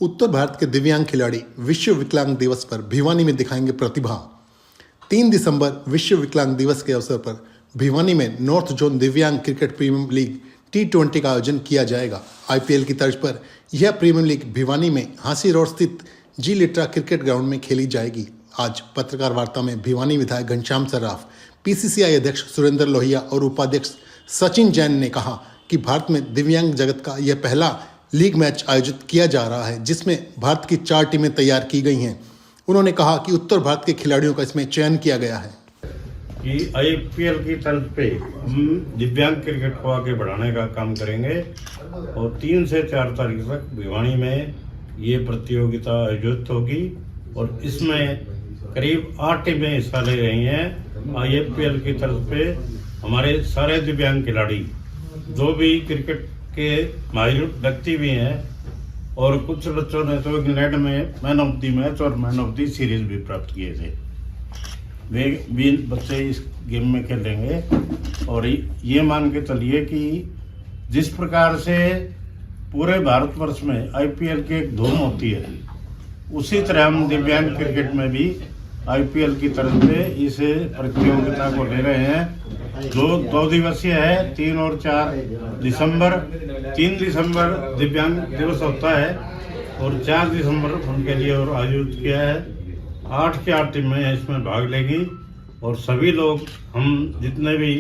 उत्तर भारत के दिव्यांग खिलाड़ी विश्व विकलांग दिवस पर भिवानी में दिखाएंगे प्रतिभा। 3 दिसंबर विश्व विकलांग दिवस के अवसर पर भिवानी में नॉर्थ जोन दिव्यांग क्रिकेट प्रीमियर लीग T20 का आयोजन किया जाएगा। IPL की तर्ज पर यह प्रीमियर लीग भिवानी में हांसी रोड स्थित जी लिट्रा क्रिकेट ग्राउंड में खेली जाएगी। आज पत्रकार वार्ता में भिवानी विधायक घनश्याम सर्राफ, PCCI अध्यक्ष सुरेंद्र लोहिया और उपाध्यक्ष सचिन जैन ने कहा कि भारत में दिव्यांग जगत का यह पहला लीग मैच आयोजित किया जा रहा है, जिसमें भारत की 4 टीमें तैयार की गई हैं। उन्होंने कहा कि उत्तर भारत के खिलाड़ियों का इसमें चयन किया गया है कि IPL की तर्ज पे हम दिव्यांग क्रिकेट को आगे बढ़ाने का काम करेंगे और 3 से 4 तारीख तक भिवानी में ये प्रतियोगिता आयोजित होगी और इसमें करीब 8 टीमें हिस्सा ले रही हैं। IPL की तर्ज पे हमारे सारे दिव्यांग खिलाड़ी जो भी क्रिकेट के माहिर व्यक्ति भी हैं और कुछ बच्चों ने तो इंग्लैंड में मैन ऑफ द मैच और मैन ऑफ द सीरीज भी प्राप्त किए थे। वे भी बच्चे इस गेम में खेलेंगे और ये मान के चलिए कि जिस प्रकार से पूरे भारतवर्ष में IPL की एक धूम होती है, उसी तरह हम दिव्यांग क्रिकेट में भी IPL की तरफ से इस प्रतियोगिता को ले रहे हैं जो 2 दिवसीय है। 3 और 4 दिसंबर 3 दिसंबर दिव्यांग दिवस होता है और 4 दिसंबर उनके लिए और आयोजित किया है। 8 की 8 टीमें इसमें भाग लेगी और सभी लोग, हम जितने भी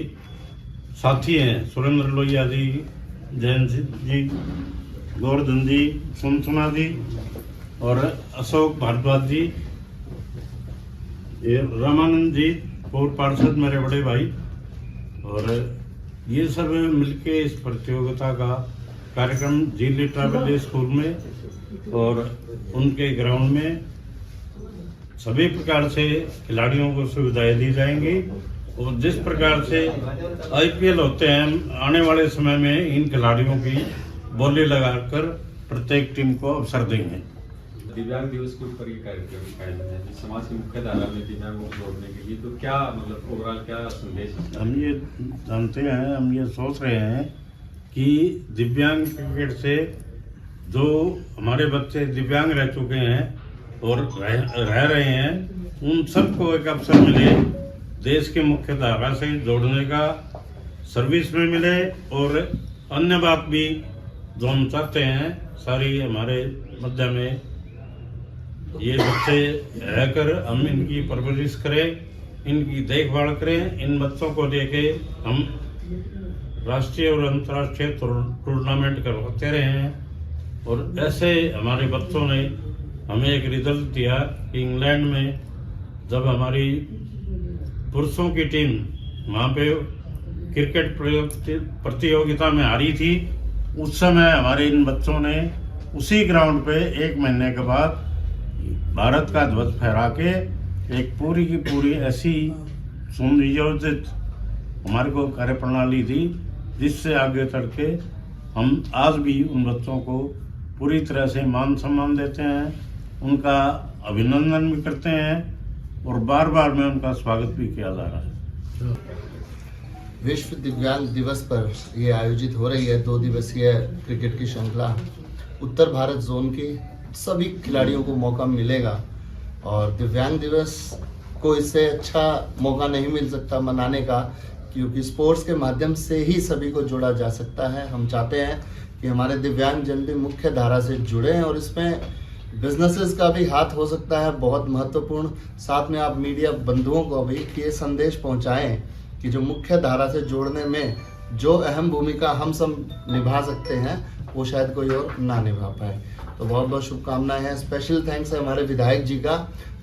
साथी हैं, सुरेंद्र लोहिया जी, जैन जी, गोवर्धन जी, सुनसुना जी और अशोक भारद्वाज जी, ये रामानंद जी, पूर्व पार्षद मेरे बड़े भाई, और ये सब मिलके इस प्रतियोगिता का कार्यक्रम जी लिट्रा विलेज स्कूल में और उनके ग्राउंड में सभी प्रकार से खिलाड़ियों को सुविधाएं दी जाएंगी और जिस प्रकार से IPL होते हैं, आने वाले समय में इन खिलाड़ियों की बोली लगाकर प्रत्येक टीम को अवसर देंगे। दिव्यांग दिवस के ऊपर ये कार्यक्रम आयोजित है समाज की मुख्य धारा में दिव्यांगों को जोड़ने के लिए, तो क्या मतलब ओवरऑल क्या संदेश है? हम ये जानते हैं, हम ये सोच रहे हैं कि दिव्यांग क्रिकेट से जो हमारे बच्चे दिव्यांग रह चुके हैं और रह रहे हैं, उन सबको एक अवसर मिले, देश के मुख्य धारा से जोड़ने का, सर्विस में मिले और अन्य बात भी जो हम चाहते हैं सारी हमारे मध्य में ये बच्चे रहकर हम इनकी परवरिश करें, इनकी देखभाल करें। इन बच्चों को लेके हम राष्ट्रीय और अंतर्राष्ट्रीय टूर्नामेंट करवाते रहे हैं और ऐसे हमारे बच्चों ने हमें एक रिजल्ट दिया कि इंग्लैंड में जब हमारी पुरुषों की टीम वहाँ पे क्रिकेट प्रतियोगिता में हारी थी, उस समय हमारे इन बच्चों ने उसी ग्राउंड पे 1 महीने के बाद भारत का ध्वज फहरा के एक पूरी की पूरी ऐसी सुनियोजित हमारे को कार्यप्रणाली दी, जिससे आगे चल के हम आज भी उन बच्चों को पूरी तरह से मान सम्मान देते हैं, उनका अभिनंदन भी करते हैं और बार बार में उनका स्वागत भी किया जा रहा है। विश्व दिव्यांग दिवस पर यह आयोजित हो रही है 2 दिवसीय क्रिकेट की श्रृंखला। उत्तर भारत जोन की सभी खिलाड़ियों को मौका मिलेगा और दिव्यांग दिवस को इससे अच्छा मौका नहीं मिल सकता मनाने का, क्योंकि स्पोर्ट्स के माध्यम से ही सभी को जोड़ा जा सकता है। हम चाहते हैं कि हमारे दिव्यांग जन भी मुख्य धारा से जुड़े और इसमें बिजनेसेस का भी हाथ हो सकता है बहुत महत्वपूर्ण। साथ में आप मीडिया बंधुओं को भी ये संदेश पहुंचाएं कि जो मुख्य धारा से जोड़ने में जो अहम भूमिका हम सब निभा सकते हैं, वो शायद कोई और ना निभा पाए। तो बहुत बहुत शुभकामनाएं हैं। स्पेशल थैंक्स है हमारे विधायक जी का,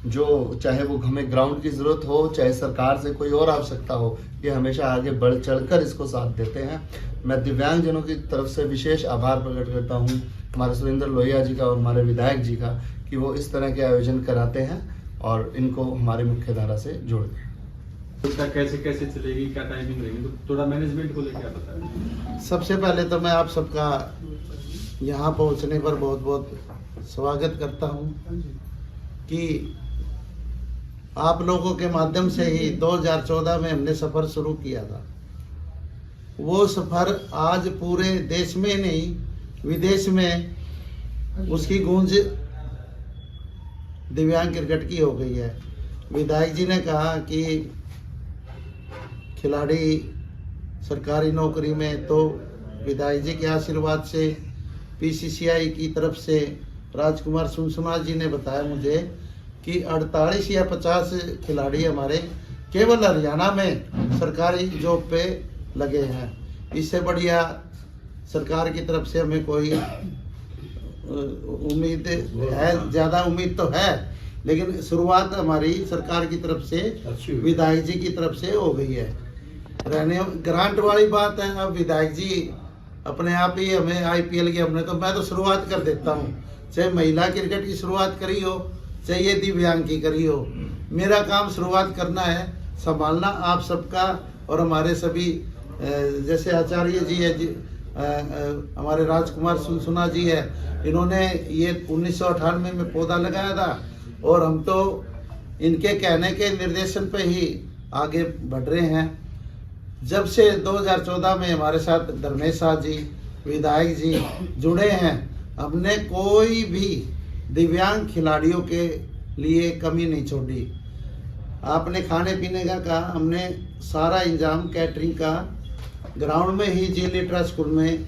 जो चाहे वो हमें ग्राउंड की ज़रूरत हो, चाहे सरकार से कोई और आवश्यकता हो, ये हमेशा आगे बढ़ चढ़कर इसको साथ देते हैं। मैं दिव्यांगजनों की तरफ से विशेष आभार प्रकट करता हूँ हमारे सुरेंद्र लोहिया जी का और हमारे विधायक जी का, कि वो इस तरह के आयोजन कराते हैं और इनको हमारी मुख्य धारा से जोड़ते हैं। उसका कैसे कैसे चलेगी, क्या टाइमिंग रहेगी, तो थोड़ा मैनेजमेंट को लेकर क्या बताएं? सबसे पहले तो मैं आप सबका यहाँ पहुँचने पर बहुत बहुत स्वागत करता हूँ कि आप लोगों के माध्यम से ही 2014 में हमने सफ़र शुरू किया था। वो सफ़र आज पूरे देश में नहीं, विदेश में उसकी गूंज दिव्यांग क्रिकेट की हो गई है। विधायक जी ने कहा कि खिलाड़ी सरकारी नौकरी में, तो विधायक जी के आशीर्वाद से पीसीसीआई की तरफ से राजकुमार सुनसुना जी ने बताया मुझे कि 48 या 50 खिलाड़ी हमारे केवल हरियाणा में सरकारी जॉब पे लगे हैं। इससे बढ़िया सरकार की तरफ से हमें कोई उम्मीद है, ज़्यादा उम्मीद तो है, लेकिन शुरुआत हमारी सरकार की तरफ से, विधायक जी की तरफ से हो गई है। रहने ग्रांट वाली बात है, अब विधायक जी अपने आप ही हमें आईपीएल की मैं तो शुरुआत कर देता हूँ, चाहे महिला क्रिकेट की शुरुआत करी हो, चाहे ये दिव्यांग की करी हो। मेरा काम शुरुआत करना है, संभालना आप सबका और हमारे सभी जैसे आचार्य जी है हमारे राजकुमार सुनसुना जी है, इन्होंने ये 1998 में पौधा लगाया था और हम तो इनके कहने के निर्देशन पे ही आगे बढ़ रहे हैं। जब से 2014 में हमारे साथ धर्मेश शाह जी, विधायक जी जुड़े हैं, हमने कोई भी दिव्यांग खिलाड़ियों के लिए कमी नहीं छोड़ी। आपने खाने पीने का कहा, हमने सारा इंतजाम कैटरिंग का ग्राउंड में ही जी लिटरा स्कूल में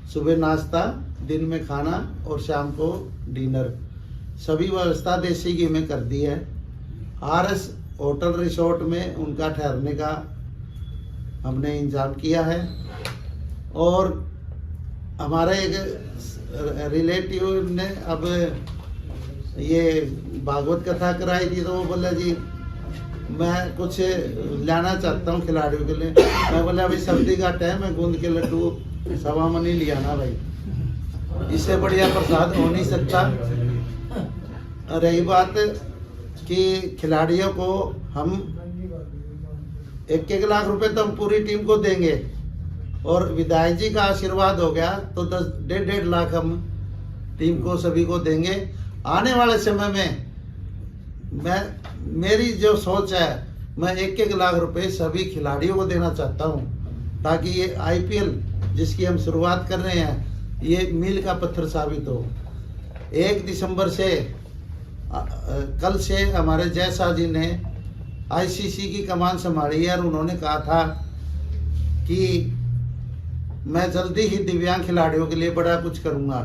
सुबह नाश्ता, दिन में खाना और शाम को डिनर, सभी व्यवस्था देसी घी में कर दी है। आरएस होटल रिसोर्ट में उनका ठहरने का हमने इंतजाम किया है। और हमारे एक रिलेटिव ने अब ये भागवत कथा कराई थी, तो वो बोला जी मैं कुछ लाना चाहता हूँ खिलाड़ियों के लिए। मैं बोला अभी सर्दी का टाइम है, गूंद के लड्डू 1.25 मनी लिया ना भाई, इससे बढ़िया प्रसाद हो नहीं सकता। रही बात कि खिलाड़ियों को हम 1-1 लाख रुपए तो हम पूरी टीम को देंगे, और विधायक जी का आशीर्वाद हो गया तो 10-1.5 लाख हम टीम को सभी को देंगे। आने वाले समय में मेरी जो सोच है, मैं 1-1 लाख रुपए सभी खिलाड़ियों को देना चाहता हूं, ताकि ये आईपीएल जिसकी हम शुरुआत कर रहे हैं ये मील का पत्थर साबित हो। 1 दिसंबर से कल से हमारे जय शाह जी ने आईसीसी की कमान संभाली है, और उन्होंने कहा था कि मैं जल्दी ही दिव्यांग खिलाड़ियों के लिए बड़ा कुछ करूंगा।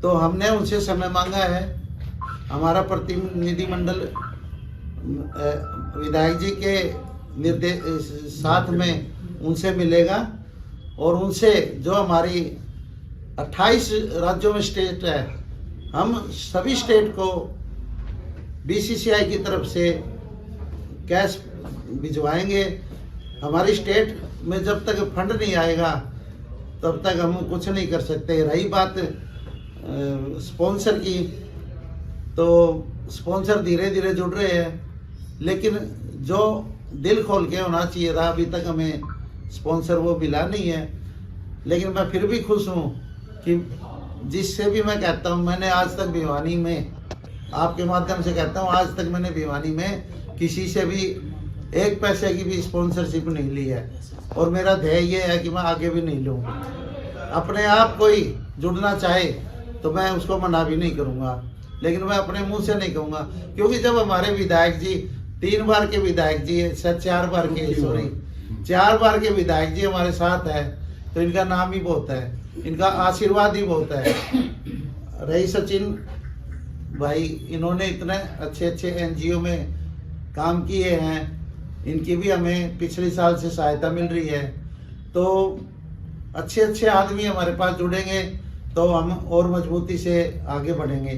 तो हमने उनसे समय मांगा है। हमारा प्रतिनिधिमंडल विधायक जी के निर्देश साथ में उनसे मिलेगा, और उनसे जो हमारी 28 राज्यों में स्टेट है, हम सभी स्टेट को बीसीसीआई की तरफ से कैश भिजवाएंगे। हमारी स्टेट में जब तक फंड नहीं आएगा तब तक हम कुछ नहीं कर सकते। रही बात स्पॉन्सर की, तो स्पॉन्सर धीरे धीरे जुड़ रहे हैं, लेकिन जो दिल खोल के होना चाहिए था, अभी तक हमें स्पॉन्सर वो मिला नहीं है। लेकिन मैं फिर भी खुश हूँ कि जिससे भी मैं कहता हूँ, मैंने आज तक भिवानी में, आपके माध्यम से कहता हूँ, आज तक मैंने भिवानी में किसी से भी 1 पैसे की भी स्पॉन्सरशिप नहीं ली है, और मेरा ध्येय ये है कि मैं आगे भी नहीं लूँ। अपने आप कोई जुड़ना चाहे तो मैं उसको मना भी नहीं करूँगा, लेकिन मैं अपने मुंह से नहीं कहूँगा, क्योंकि जब हमारे विधायक जी 3 बार के विधायक जी, 4 बार के 4 बार के विधायक जी हमारे साथ है, तो इनका नाम ही बहुत है, इनका आशीर्वाद ही बहुत है। रही सचिन भाई, इन्होंने इतने अच्छे एनजीओ में काम किए हैं, इनकी भी हमें पिछले साल से सहायता मिल रही है। तो अच्छे आदमी हमारे पास जुड़ेंगे तो हम और मजबूती से आगे बढ़ेंगे।